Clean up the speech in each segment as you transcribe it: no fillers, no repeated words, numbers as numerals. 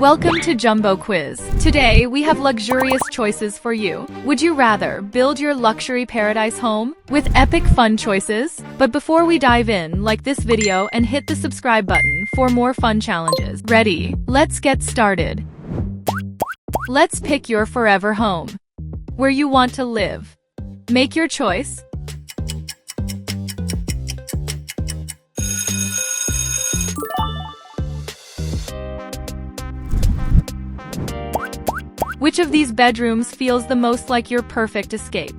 Welcome to Jumbo Quiz. Today, we have luxurious choices for you. Would you rather build your luxury paradise home with epic fun choices? But before we dive in, like this video and hit the subscribe button for more fun challenges. Ready? Let's get started. Let's pick your forever home. Where you want to live. Make your choice. Which of these bedrooms feels the most like your perfect escape?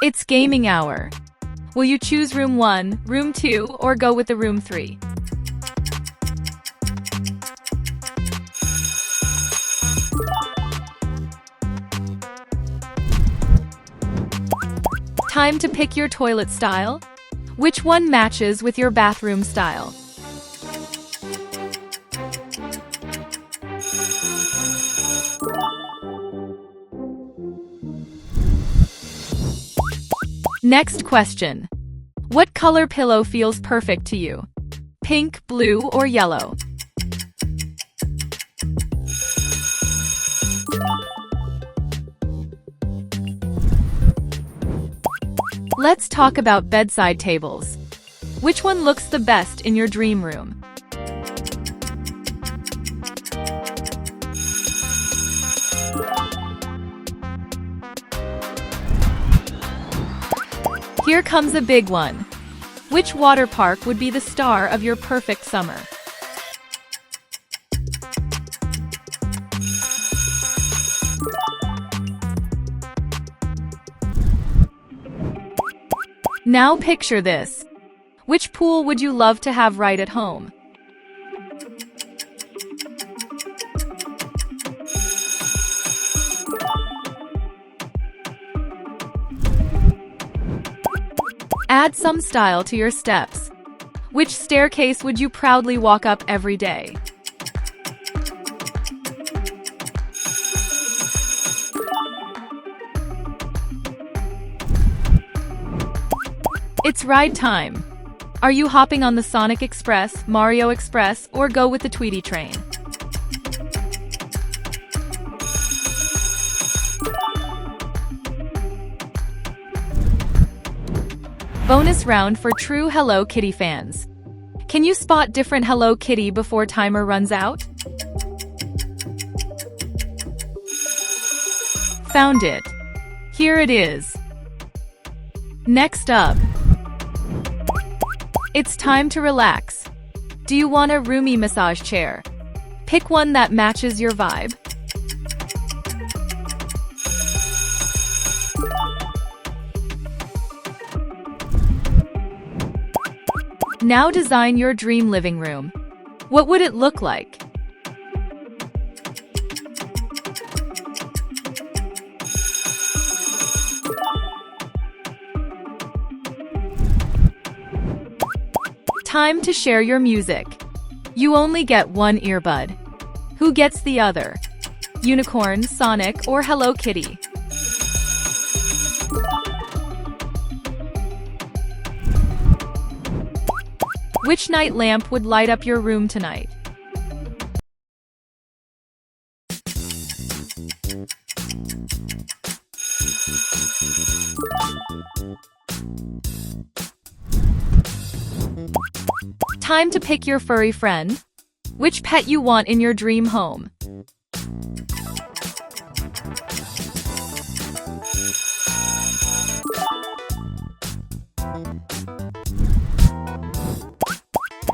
It's gaming hour. Will you choose room 1, room 2, or go with the room 3? Time to pick your toilet style. Which one matches with your bathroom style? Next question. What color pillow feels perfect to you? Pink, blue, or yellow? Let's talk about bedside tables. Which one looks the best in your dream room? Here comes a big one. Which water park would be the star of your perfect summer? Now picture this. Which pool would you love to have right at home? Add some style to your steps. Which staircase would you proudly walk up every day? It's ride time. Are you hopping on the Sonic Express, Mario Express, or go with the Tweety train? Bonus round for true Hello Kitty fans. Can you spot different Hello Kitty before timer runs out? Found it. Here it is. Next up. It's time to relax. Do you want a roomy massage chair? Pick one that matches your vibe. Now design your dream living room. What would it look like? Time to share your music. You only get one earbud. Who gets the other? Unicorn, Sonic, or Hello Kitty? Which night lamp would light up your room tonight? Time to pick your furry friend. Which pet you want in your dream home?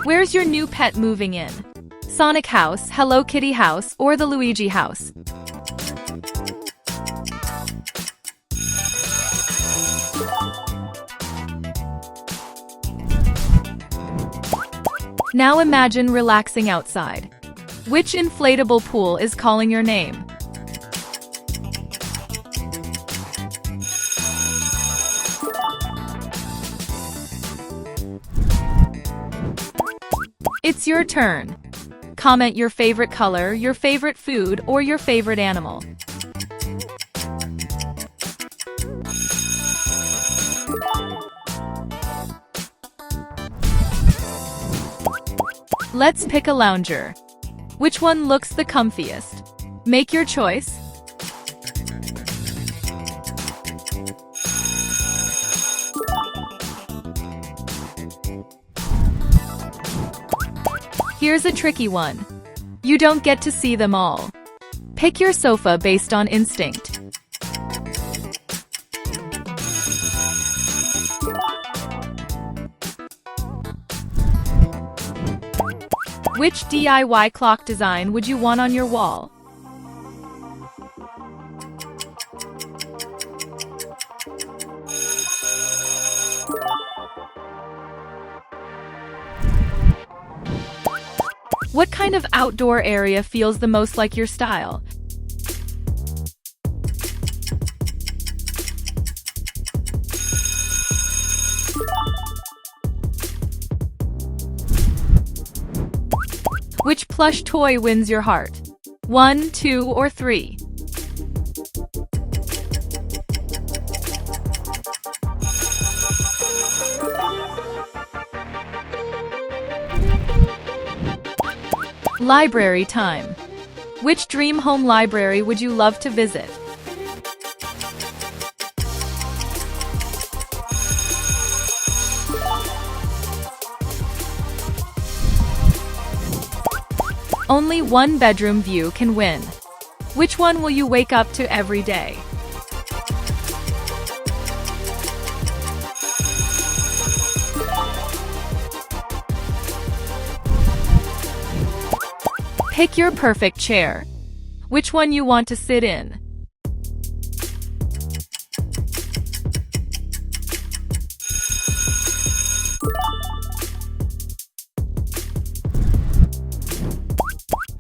Where's your new pet moving in? Sonic house, Hello Kitty house, or the Luigi house? Now imagine relaxing outside. Which inflatable pool is calling your name? It's your turn. Comment your favorite color, your favorite food, or your favorite animal. Let's pick a lounger. Which one looks the comfiest? Make your choice. Here's a tricky one. You don't get to see them all. Pick your sofa based on instinct. Which DIY clock design would you want on your wall? What kind of outdoor area feels the most like your style? Which plush toy wins your heart? 1, 2, or 3? Library time. Which dream home library would you love to visit? Only one bedroom view can win. Which one will you wake up to every day? Pick your perfect chair. Which one you want to sit in?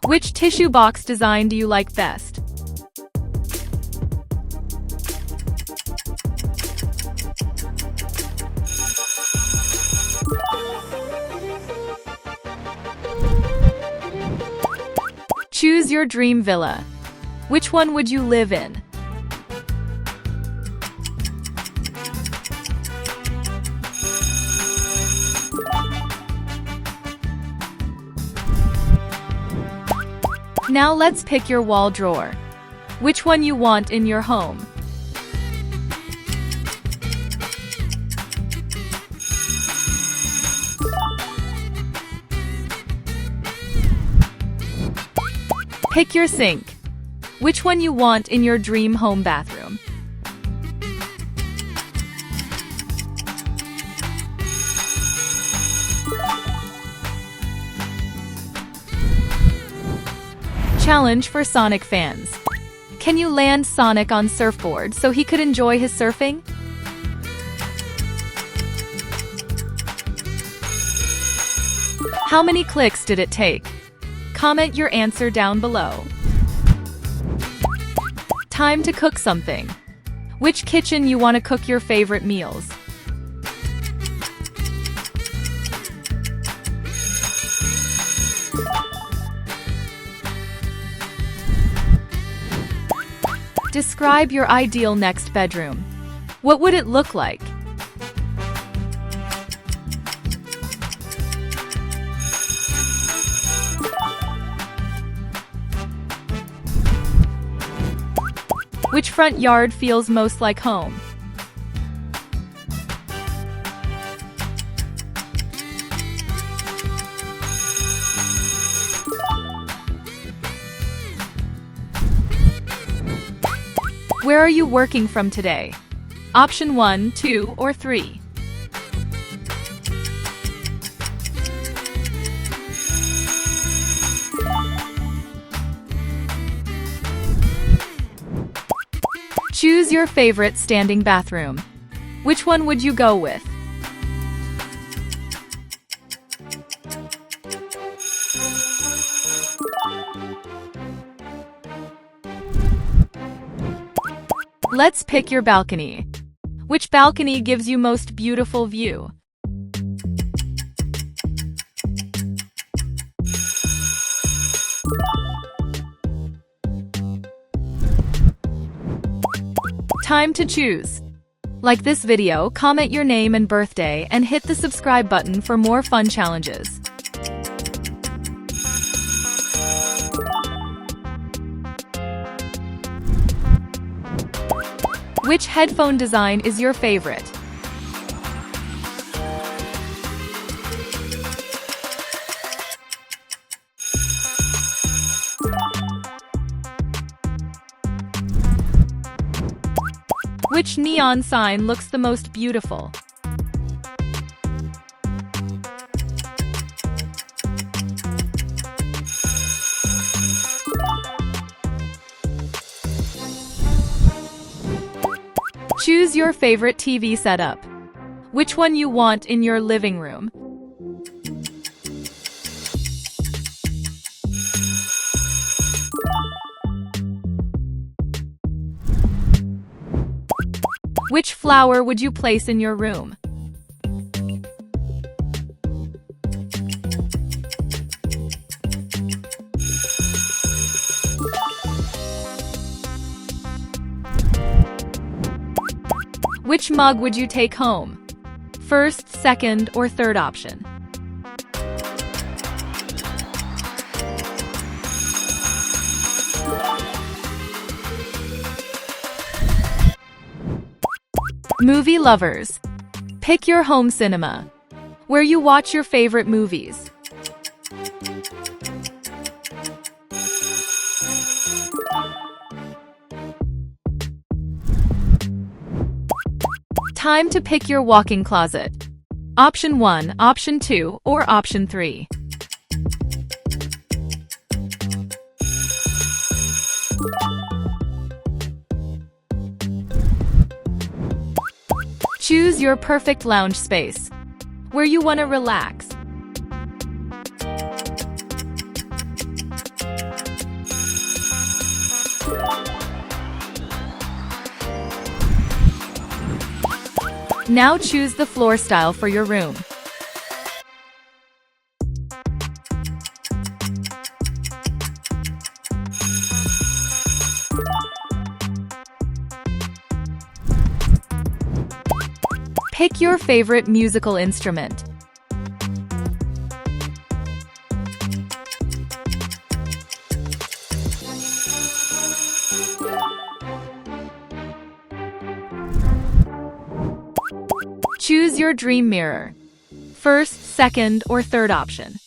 Which tissue box design do you like best? Choose your dream villa. Which one would you live in? Now let's pick your wall drawer. Which one you want in your home? Pick your sink. Which one you want in your dream home bathroom? Challenge for Sonic fans. Can you land Sonic on surfboard so he could enjoy his surfing? How many clicks did it take? Comment your answer down below. Time to cook something. Which kitchen you want to cook your favorite meals? Describe your ideal next bedroom. What would it look like? Which front yard feels most like home? Where are you working from today? Option 1, 2, or 3. Choose your favorite standing bathroom. Which one would you go with? Let's pick your balcony. Which balcony gives you most beautiful view? Time to choose. Like this video, comment your name and birthday, and hit the subscribe button for more fun challenges. Which headphone design is your favorite? Which neon sign looks the most beautiful? Choose your favorite TV setup. Which one you want in your living room? Which flower would you place in your room? Which mug would you take home? First, second, or third option? Movie lovers, pick your home cinema, where you watch your favorite movies. Time to pick your walk-in closet. Option 1, Option 2, or Option 3. Choose your perfect lounge space, where you want to relax. Now choose the floor style for your room. Pick your favorite musical instrument. Choose your dream mirror. First, second, or third option.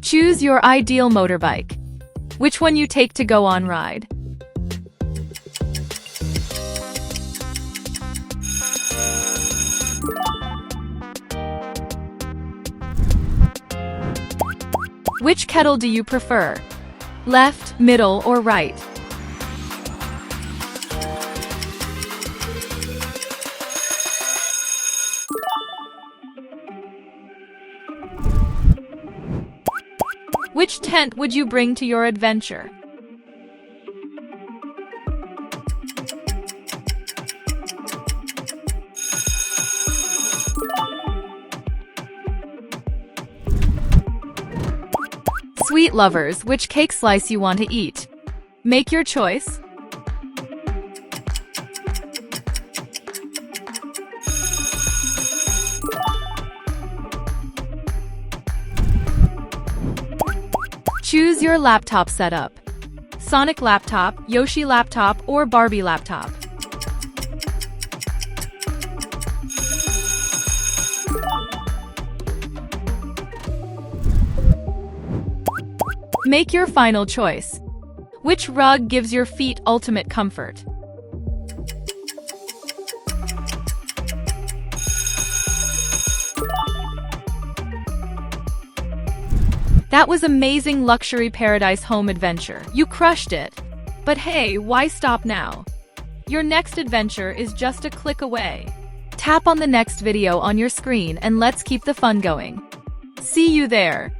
Choose your ideal motorbike. Which one you take to go on ride? Which kettle do you prefer? Left, middle, or right? Which tent would you bring to your adventure? Sweet lovers, which cake slice you want to eat? Make your choice. Choose your laptop setup. Sonic laptop, Yoshi laptop, or Barbie laptop. Make your final choice. Which rug gives your feet ultimate comfort? That was amazing luxury paradise home adventure. You crushed it. But hey, why stop now? Your next adventure is just a click away. Tap on the next video on your screen and let's keep the fun going. See you there.